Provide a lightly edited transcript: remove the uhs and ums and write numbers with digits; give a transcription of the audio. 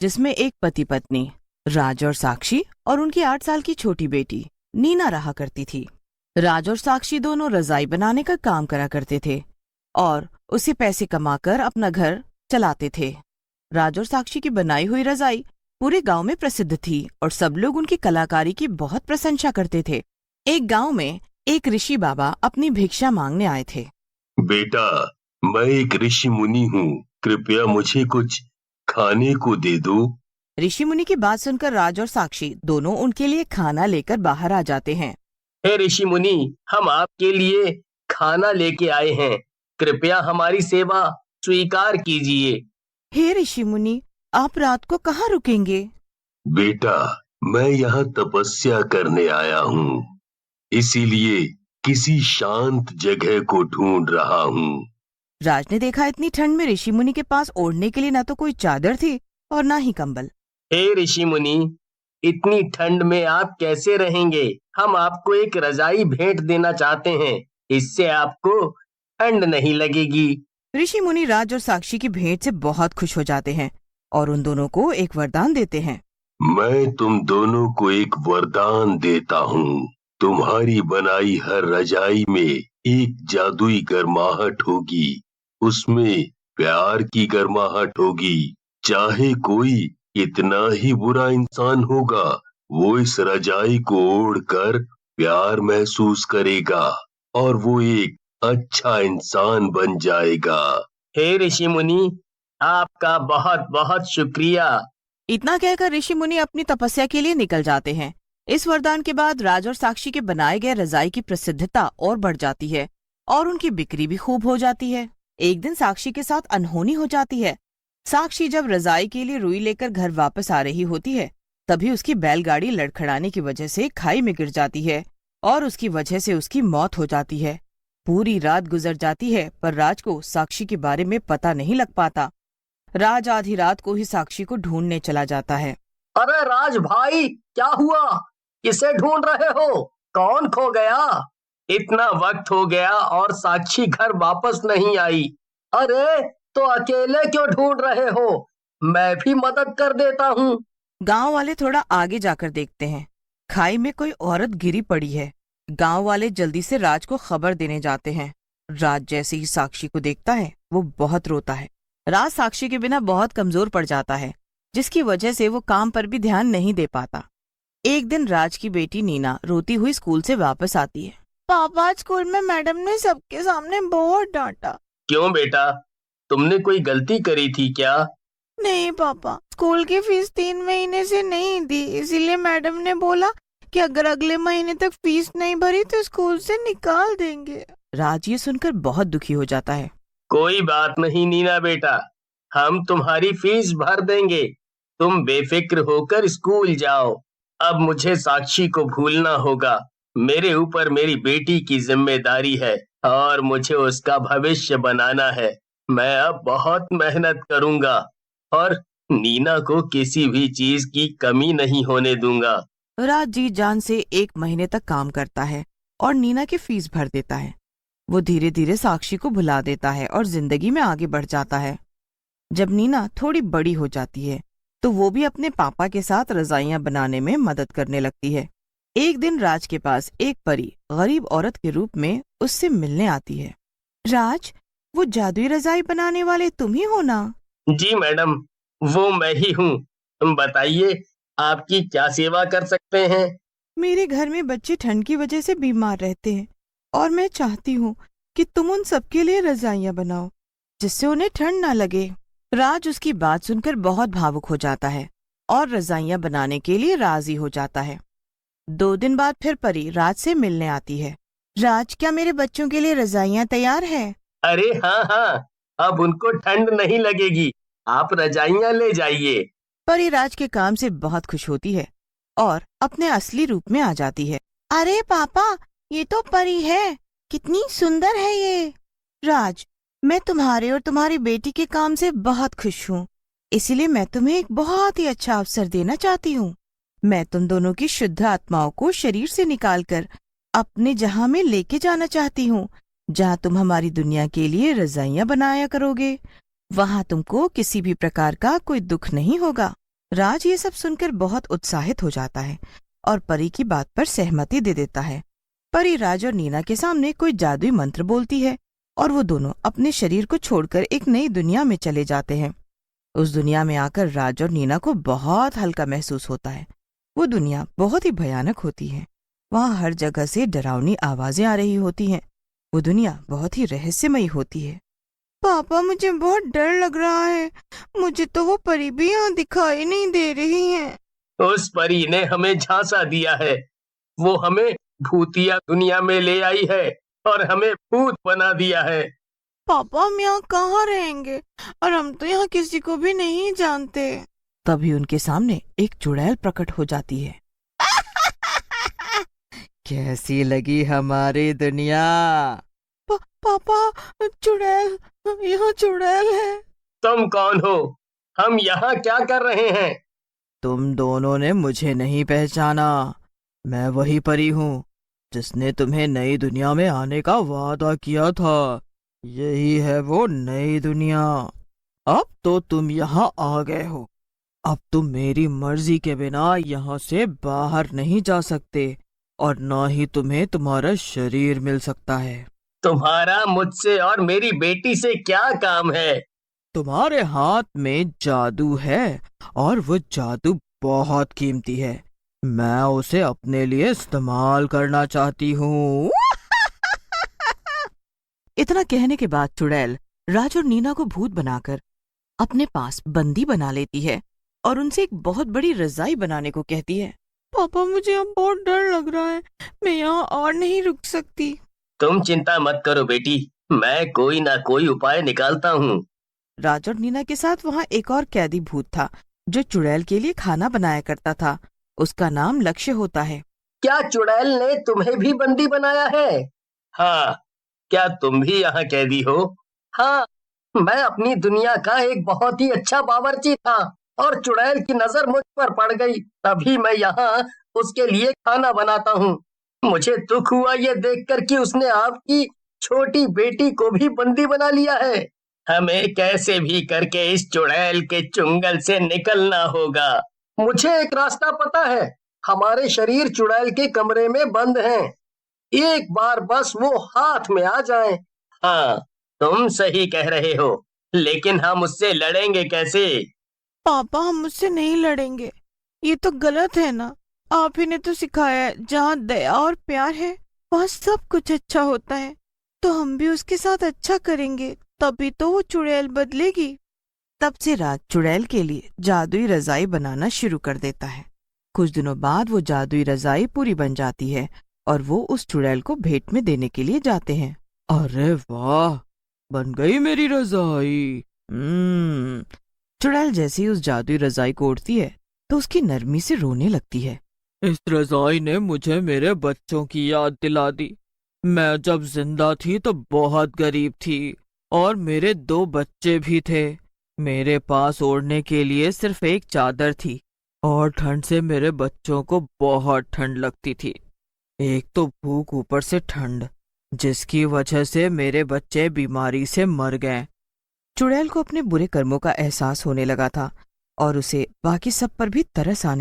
जिसमें एक पति पत्नी राज और साक्षी और उनकी 8 साल की छोटी बेटी नीना रहा करती थी। राज और साक्षी दोनों रजाई बनाने का काम करा करते थे और उससे पैसे कमाकर अपना घर चलाते थे। राज और साक्षी की बनाई हुई रजाई पूरे गांव में प्रसिद्ध थी और सब लोग उनकी कलाकारी की बहुत प्रशंसा करते थे। एक गांव में एक ऋषि बाबा अपनी भिक्षा मांगने आए थे। बेटा, मैं एक ऋषि मुनि हूँ, कृपया मुझे कुछ खाने को दे दो। ऋषि मुनि की बात सुनकर राज और साक्षी दोनों उनके लिए खाना लेकर बाहर आ जाते हैं। हे ऋषि मुनि, हम आपके लिए खाना लेके आए हैं, कृपया हमारी सेवा स्वीकार कीजिए। हे ऋषि मुनि, आप रात को कहाँ रुकेंगे? बेटा, मैं यहाँ तपस्या करने आया हूँ, इसीलिए किसी शांत जगह को ढूंढ रहा हूँ। राज ने देखा इतनी ठंड में ऋषि मुनि के पास ओढ़ने के लिए न तो कोई चादर थी और न ही कंबल। हे ऋषि मुनि, इतनी ठंड में आप कैसे रहेंगे? हम आपको एक रजाई भेंट देना चाहते हैं, इससे आपको ठंड नहीं लगेगी। ऋषि मुनि राज और साक्षी की भेंट से बहुत खुश हो जाते हैं और उन दोनों को एक वरदान देते हैं। मैं तुम दोनों को एक वरदान देता हूँ, तुम्हारी बनाई हर रजाई में एक जादुई गर्माहट होगी, उसमें प्यार की गर्माहट होगी। चाहे कोई कितना ही बुरा इंसान होगा, वो इस रजाई को ओढ़कर प्यार महसूस करेगा और वो एक अच्छा इंसान बन जाएगा। हे ऋषि मुनि, आपका बहुत बहुत शुक्रिया। इतना कहकर ऋषि मुनि अपनी तपस्या के लिए निकल जाते हैं। इस वरदान के बाद राज और साक्षी के बनाए गए रजाई की प्रसिद्धता और बढ़ जाती है और उनकी बिक्री भी खूब हो जाती है। एक दिन साक्षी के साथ अनहोनी हो जाती है। साक्षी जब रजाई के लिए रुई लेकर घर वापस आ रही होती है, तभी उसकी बैलगाड़ी लड़खड़ाने की वजह से खाई में गिर जाती है और उसकी वजह से उसकी मौत हो जाती है। पूरी रात गुजर जाती है पर राज को साक्षी के बारे में पता नहीं लग पाता। राज आधी रात को ही साक्षी को ढूंढने चला जाता है। अरे राज भाई, क्या हुआ? किसे ढूंढ रहे हो? कौन खो गया? इतना वक्त हो गया और साक्षी घर वापस नहीं आई। अरे तो अकेले क्यों ढूंढ रहे हो? मैं भी मदद कर देता हूँ। गांव वाले थोड़ा आगे जाकर देखते हैं, खाई में कोई औरत गिरी पड़ी है। गांव वाले जल्दी से राज को खबर देने जाते हैं। राज जैसे ही साक्षी को देखता है, वो बहुत रोता है। राज साक्षी के बिना बहुत कमजोर पड़ जाता है, जिसकी वजह से वो काम पर भी ध्यान नहीं दे पाता। एक दिन राज की बेटी नीना रोती हुई स्कूल से वापस आती है। पापा, स्कूल में मैडम ने सबके सामने बहुत डांटा। क्यों बेटा, तुमने कोई गलती करी थी क्या? नहीं पापा, स्कूल की फीस 3 महीने से नहीं दी, इसीलिए मैडम ने बोला कि अगर अगले महीने तक फीस नहीं भरी तो स्कूल से निकाल देंगे। राज ये सुनकर बहुत दुखी हो जाता है। कोई बात नहीं नीना बेटा, हम तुम्हारी फीस भर देंगे, तुम बेफिक्र होकर स्कूल जाओ। अब मुझे साक्षी को भूलना होगा, मेरे ऊपर मेरी बेटी की जिम्मेदारी है और मुझे उसका भविष्य बनाना है। मैं अब बहुत मेहनत करूंगा और नीना को किसी भी चीज की कमी नहीं होने दूंगा। राज जी जान से 1 महीने तक काम करता है और नीना की फीस भर देता है। वो धीरे धीरे साक्षी को भुला देता है और जिंदगी में आगे बढ़ जाता है। जब नीना थोड़ी बड़ी हो जाती है तो वो भी अपने पापा के साथ रजाइयां बनाने में मदद करने लगती है। एक दिन राज के पास एक परी गरीब औरत के रूप में उससे मिलने आती है। राज, वो जादुई रजाई बनाने वाले तुम ही हो ना? जी मैडम, वो मैं ही हूँ। तुम बताइए, आपकी क्या सेवा कर सकते हैं? मेरे घर में बच्चे ठंड की वजह से बीमार रहते हैं और मैं चाहती हूँ कि तुम उन सबके लिए रजाइयां बनाओ जिससे उन्हें ठंड ना लगे। राज उसकी बात सुनकर बहुत भावुक हो जाता है और रजाइयां बनाने के लिए राजी हो जाता है। 2 दिन बाद फिर परी राज से मिलने आती है। राज, क्या मेरे बच्चों के लिए रजाइयां तैयार है? अरे हाँ हाँ, अब उनको ठंड नहीं लगेगी, आप रजाइयां ले जाइए। परी राज के काम से बहुत खुश होती है और अपने असली रूप में आ जाती है। अरे पापा, ये तो परी है, कितनी सुंदर है ये। राज, मैं तुम्हारे और तुम्हारी बेटी के काम से बहुत खुश हूँ, इसीलिए मैं तुम्हें एक बहुत ही अच्छा अवसर देना चाहती हूँ। मैं तुम दोनों की शुद्ध आत्माओं को शरीर से निकालकर अपने जहां में लेके जाना चाहती हूँ, जहाँ तुम हमारी दुनिया के लिए रजाइयां बनाया करोगे। वहाँ तुमको किसी भी प्रकार का कोई दुख नहीं होगा। राज ये सब सुनकर बहुत उत्साहित हो जाता है और परी की बात पर सहमति दे देता है। परी राज और नीना के सामने कोई जादुई मंत्र बोलती है और वो दोनों अपने शरीर को छोड़कर एक नई दुनिया में चले जाते हैं। उस दुनिया में आकर राज और नीना को बहुत हल्का महसूस होता है। वो दुनिया बहुत ही भयानक होती है। वहाँ हर जगह से डरावनी आवाजें आ रही होती हैं। वो दुनिया बहुत ही रहस्यमयी होती है। पापा, मुझे बहुत डर लग रहा है। मुझे तो वो परी भी यहाँ दिखाई नहीं दे रही है। उस परी ने हमें झांसा दिया है। वो हमें भूतिया दुनिया में ले आई है और हमें भूत बना दिया है। पापा, हम यहाँ कहाँ रहेंगे और हम तो यहाँ किसी को भी नहीं जानते। तभी उनके सामने एक चुड़ैल प्रकट हो जाती है। कैसी लगी हमारी दुनिया? पापा, चुड़ैल, यहाँ चुड़ैल है। तुम कौन हो? हम यहाँ क्या कर रहे हैं? तुम दोनों ने मुझे नहीं पहचाना। मैं वही परी हूँ जिसने तुम्हें नई दुनिया में आने का वादा किया था। यही है वो नई दुनिया। अब तो तुम यहाँ आ गए हो। अब तुम मेरी मर्जी के बिना यहाँ से बाहर नहीं जा सकते और न ही तुम्हें तुम्हारा शरीर मिल सकता है। तुम्हारा मुझसे और मेरी बेटी से क्या काम है? तुम्हारे हाथ में जादू है और वो जादू बहुत कीमती है। मैं उसे अपने लिए इस्तेमाल करना चाहती हूँ। इतना कहने के बाद चुड़ैल राज और नीना को भूत बनाकर अपने पास बंदी बना लेती है और उनसे एक बहुत बड़ी रजाई बनाने को कहती है। पापा, मुझे अब बहुत डर लग रहा है। मैं यहाँ और नहीं रुक सकती। तुम चिंता मत करो बेटी, मैं कोई ना कोई उपाय निकालता हूँ। राज और नीना के साथ वहाँ एक और कैदी भूत था जो चुड़ैल के लिए खाना बनाया करता था। उसका नाम लक्ष्य होता है। क्या चुड़ैल ने तुम्हें भी बंदी बनाया है? हाँ। क्या तुम भी यहाँ कैदी हो? हाँ, मैं अपनी दुनिया का एक बहुत ही अच्छा बावर्ची था और चुड़ैल की नजर मुझ पर पड़ गई, तभी मैं यहाँ उसके लिए खाना बनाता हूँ। मुझे दुख हुआ ये देखकर कि उसने आपकी छोटी बेटी को भी बंदी बना लिया है। हमें कैसे भी करके इस चुड़ैल के चुंगल से निकलना होगा। मुझे एक रास्ता पता है। हमारे शरीर चुड़ैल के कमरे में बंद हैं। एक बार बस वो हाथ में आ जाएं। हाँ, तुम सही कह रहे हो, लेकिन हम उससे लड़ेंगे कैसे? पापा, हम उससे नहीं लड़ेंगे। ये तो गलत है ना। आप ही ने तो सिखाया है जहाँ दया और प्यार है वहाँ सब कुछ अच्छा होता है। तो हम भी उसके साथ अच्छा करेंगे, तभी तो वो चुड़ैल बदलेगी। तब से राज चुड़ैल के लिए जादुई रजाई बनाना शुरू कर देता है। कुछ दिनों बाद वो जादुई रजाई पूरी बन जाती है और वो उस चुड़ैल को भेंट में देने के लिए जाते हैं। अरे वाह, बन गई मेरी रजाई। चुड़ैल जैसे ही उस जादुई रजाई को ओढ़ती है तो उसकी नरमी से रोने लगती है। इस रजाई ने मुझे मेरे बच्चों की याद दिला दी। मैं जब जिंदा थी तो बहुत गरीब थी और मेरे 2 बच्चे भी थे। मेरे पास ओढ़ने के लिए सिर्फ एक चादर थी और ठंड से मेरे बच्चों को बहुत ठंड लगती थी। एक तो भूख, ऊपर से ठंड, जिसकी वजह से मेरे बच्चे बीमारी से मर गए। चुड़ैल को अपने बुरे कर्मों का एहसास होने लगा था और उसे बाकी सब पर भी तरस आने